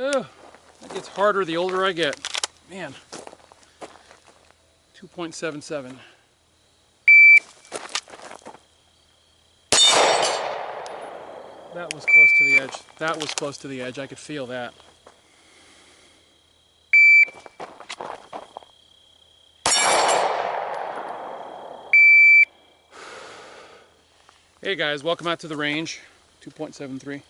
Ugh, that gets harder the older I get. Man. 2.77. That was close to the edge. That was close to the edge. I could feel that. Hey guys, welcome out to the range. 2.73.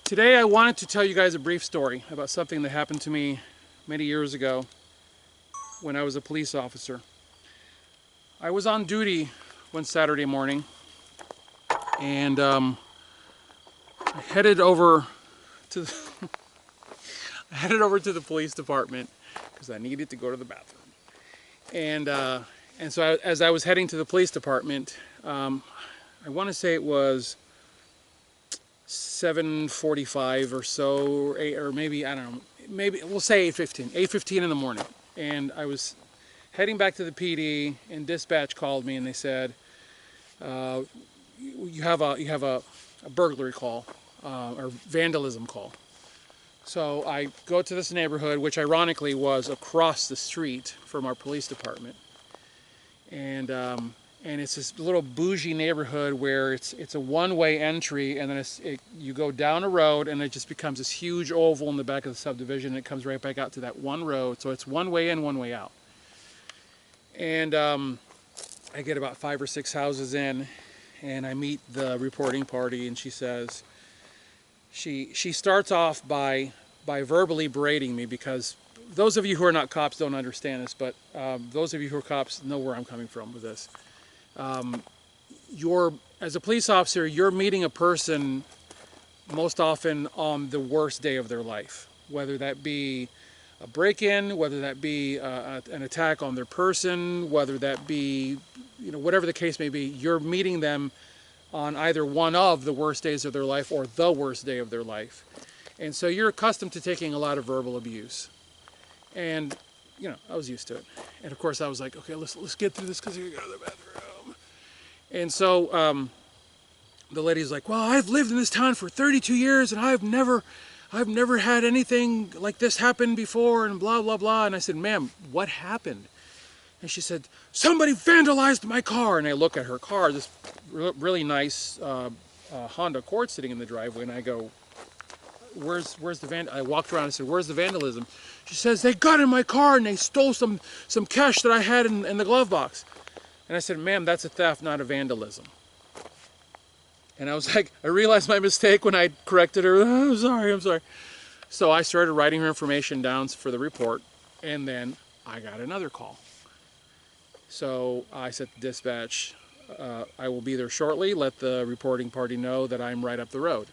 Today I wanted to tell you guys a brief story about something that happened to me many years ago when I was a police officer. I was on duty one Saturday morning, and I headed over to the I headed over to the police department because I needed to go to the bathroom. And so as I was heading to the police department, I want to say it was 7:45 or so, or maybe, I don't know, maybe we'll say 8:15 in the morning. And I was heading back to the PD, and dispatch called me and they said, you have a burglary call, or vandalism call. So I go to this neighborhood, which ironically was across the street from our police department. And it's this little bougie neighborhood where it's a one-way entry, and then you go down a road and it just becomes this huge oval in the back of the subdivision, and it comes right back out to that one road. So it's one way in, one way out. And I get about 5 or 6 houses in, and I meet the reporting party, and she says, she starts off by verbally berating me, because those of you who are not cops don't understand this, but those of you who are cops know where I'm coming from with this. As a police officer, you're meeting a person most often on the worst day of their life, whether that be a break-in, whether that be an attack on their person, whether that be, whatever the case may be. You're meeting them on either one of the worst days of their life or the worst day of their life. And so you're accustomed to taking a lot of verbal abuse. And, I was used to it. And of course I was like, okay, let's get through this because I gotta go to the bathroom. And so the lady's like, well, I've lived in this town for 32 years and I've never had anything like this happen before, and blah, blah, blah. And I said, ma'am, what happened? And she said, somebody vandalized my car. And I look at her car, this really nice Honda Accord sitting in the driveway, and I go, where's the vandalism? I walked around and said, where's the vandalism? She says, they got in my car and they stole some cash that I had in the glove box. And I said, ma'am, that's a theft, not a vandalism. And I was like, I realized my mistake when I corrected her. Oh, I'm sorry. So I started writing her information down for the report, and then I got another call. So I said to dispatch, I will be there shortly. Let the reporting party know that I'm right up the road.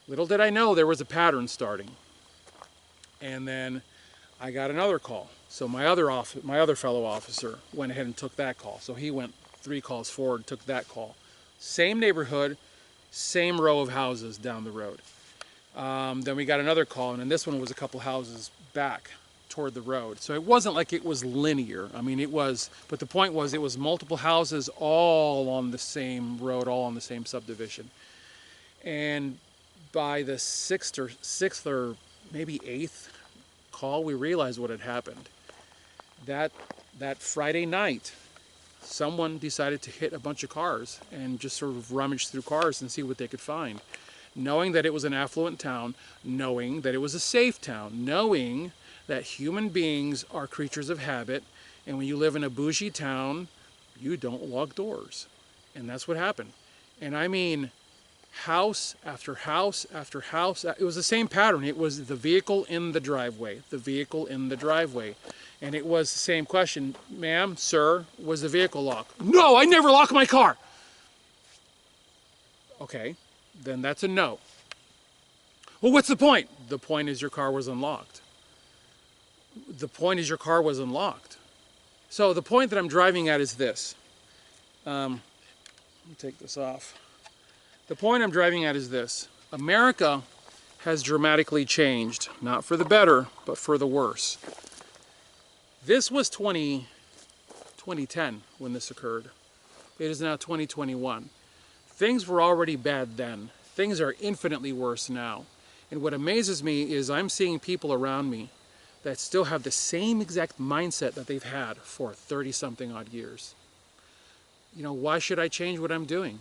Little did I know there was a pattern starting. And then I got another call. So my other fellow officer went ahead and took that call. So he went 3 calls forward, took that call. Same neighborhood, same row of houses down the road. Then we got another call, and this one was a couple houses back toward the road. So it wasn't like it was linear. I mean, it was, but the point was it was multiple houses all on the same road, all on the same subdivision. And by the sixth or maybe 8th call, we realized what had happened. That Friday night, someone decided to hit a bunch of cars and just sort of rummage through cars and see what they could find. Knowing that it was an affluent town, knowing that it was a safe town, knowing that human beings are creatures of habit, and when you live in a bougie town, you don't lock doors. And that's what happened. And I mean, house after house after house. It was the same pattern. It was the vehicle in the driveway, the vehicle in the driveway. And it was the same question, ma'am, sir, was the vehicle locked? No, I never lock my car. Okay, then that's a no. Well, what's the point? The point is your car was unlocked. The point is your car was unlocked. So the point that I'm driving at is this. Let me take this off. The point I'm driving at is this. America has dramatically changed, not for the better, but for the worse. This was 2010 when this occurred. It is now 2021. Things were already bad then. Things are infinitely worse now. And what amazes me is I'm seeing people around me that still have the same exact mindset that they've had for 30-something odd years. You know, why should I change what I'm doing?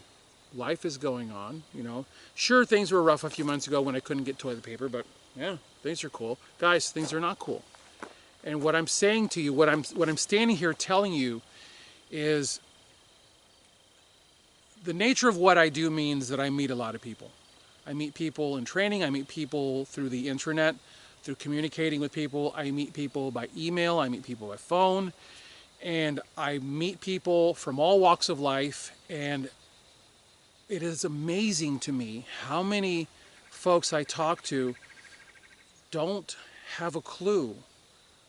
Life is going on, you know. Sure, things were rough a few months ago when I couldn't get toilet paper, but yeah, things are cool. Guys, things are not cool. And what I'm saying to you, what I'm standing here telling you is the nature of what I do means that I meet a lot of people. I meet people in training, I meet people through the internet, through communicating with people, I meet people by email, I meet people by phone, and I meet people from all walks of life, and it is amazing to me how many folks I talk to don't have a clue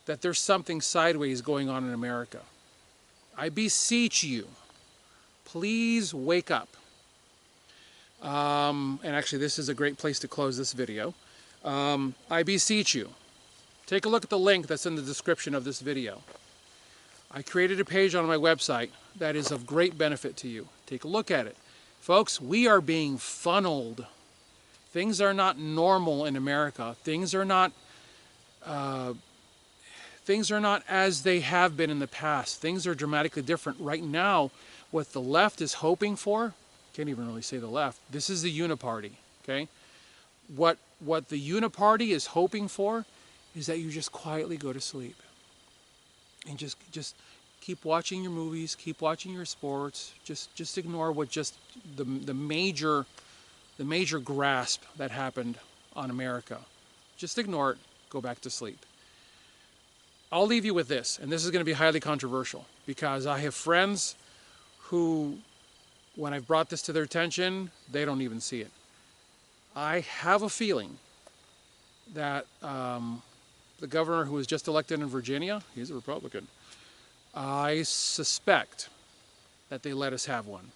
that there's something sideways going on in America. I beseech you, please wake up. And actually this is a great place to close this video. I beseech you, take a look at the link that's in the description of this video. I created a page on my website that is of great benefit to you. Take a look at it. Folks, we are being funneled. Things are not normal in America. Things are not as they have been in the past. Things are dramatically different. Right now, what the left is hoping for, can't even really say the left, this is the uniparty, okay? What the uniparty is hoping for is that you just quietly go to sleep. And just keep watching your movies, keep watching your sports, just ignore what just the major grasp that happened on America. Just ignore it, go back to sleep. I'll leave you with this, and this is going to be highly controversial, because I have friends who, when I've brought this to their attention, they don't even see it. I have a feeling that the governor who was just elected in Virginia, he's a Republican, I suspect that they let us have one.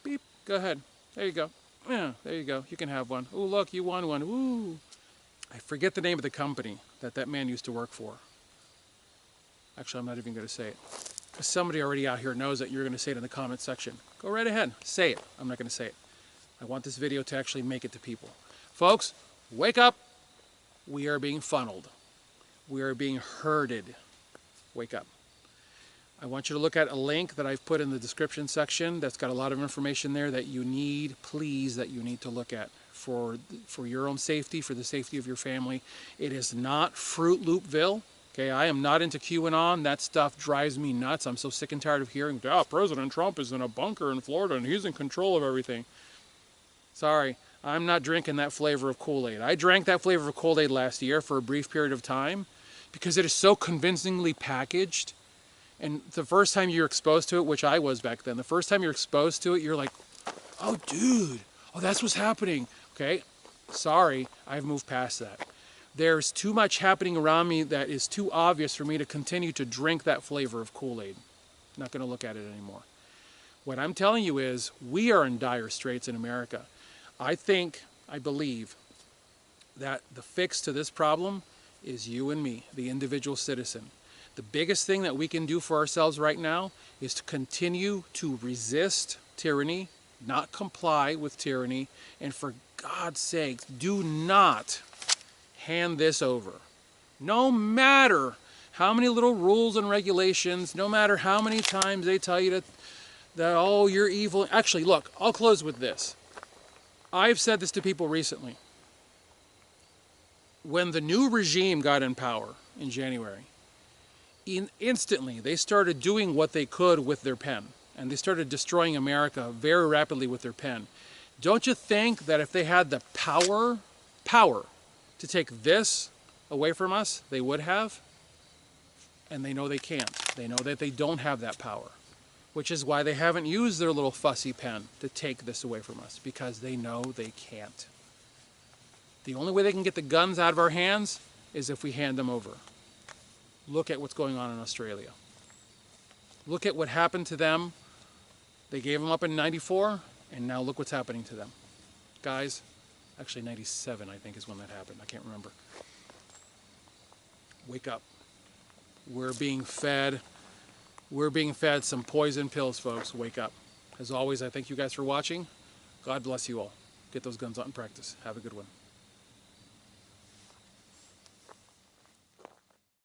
Beep, go ahead. There you go. Yeah, there you go. You can have one. Ooh, look, you won one. Ooh. I forget the name of the company that man used to work for. Actually, I'm not even going to say it. Somebody already out here knows that you're going to say it in the comment section. Go right ahead. Say it. I'm not going to say it. I want this video to actually make it to people. Folks, wake up. We are being funneled. We are being herded. Wake up. I want you to look at a link that I've put in the description section that's got a lot of information there that you need, please, that you need to look at for your own safety, for the safety of your family. It is not Fruit Loopville. Okay, I am not into QAnon. That stuff drives me nuts. I'm so sick and tired of hearing, President Trump is in a bunker in Florida and he's in control of everything. Sorry, I'm not drinking that flavor of Kool-Aid. I drank that flavor of Kool-Aid last year for a brief period of time because it is so convincingly packaged. And the first time you're exposed to it, which I was back then, the first time you're exposed to it, you're like, oh, dude, oh, that's what's happening. Okay, sorry, I've moved past that. There's too much happening around me that is too obvious for me to continue to drink that flavor of Kool-Aid. I'm not going to look at it anymore. What I'm telling you is we are in dire straits in America. I believe that the fix to this problem is you and me, the individual citizen. The biggest thing that we can do for ourselves right now is to continue to resist tyranny, not comply with tyranny, and for God's sake, do not hand this over. No matter how many little rules and regulations, no matter how many times they tell you that oh, you're evil. Actually, look, I'll close with this. I've said this to people recently. When the new regime got in power in January, instantly they started doing what they could with their pen, and they started destroying America very rapidly with their pen. Don't you think that if they had the power to take this away from us, they would have? And they know they can't. They know that they don't have that power, which is why they haven't used their little fussy pen to take this away from us, because they know they can't. The only way they can get the guns out of our hands is if we hand them over. Look at what's going on in Australia. Look at what happened to them. They gave them up in '94, and now look what's happening to them. Guys, actually '97 I think is when that happened. I can't remember. Wake up. We're being fed some poison pills, folks. Wake up. As always, I thank you guys for watching. God bless you all. Get those guns out and practice. Have a good one.